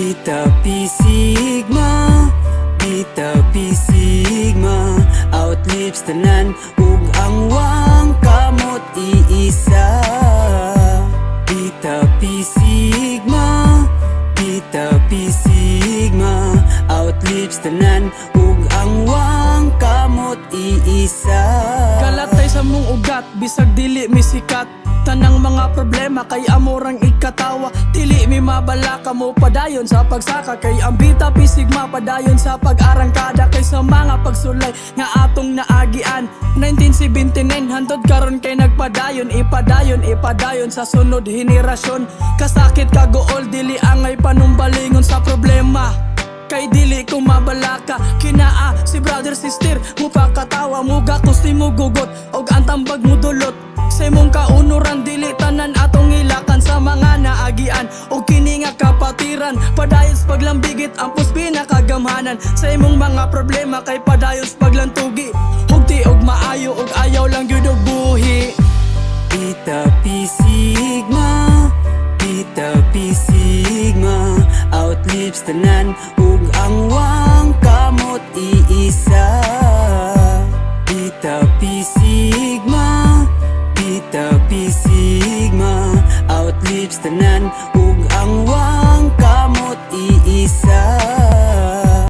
Beta Pi Sigma, Beta Pi Sigma, outlives tanan ug ang wang kamot iisa. Beta Pi Sigma, Beta Pi Sigma, outlives tanan ug ang wang kamot iisa. Kalatay sa mong ugat, bisag dili misikat. Tanang mga problema kay amorang ikatawa. Dili mi mabala ka mo padayon sa pagsaka. Kay ang Beta Pi Sigma padayon sa pag-arangkada. Kay sa mga pagsulay nga atong naagian 1979 hantod karon kay nagpadayon. Ipadayon sa sunod henerasyon. Kasakit kagool dili angay panumbalingon sa problema. Kay dili ko mabalaka, kinaa si brother sister mo pakatawa, mo gakos ni mo gugot og ang tambag mo dulot. Sa imong kaunuran dili tanan atong ilakan sa mga naagian og kini nga kapatiran. Padayos paglambigit ang pinakagamhanan sa imong mga problema kay padayos paglantugi. Hugti og maayo og ayaw lang gyud og buhi. Beta Pi Sigma, Beta Pi Sigma, outlives tanan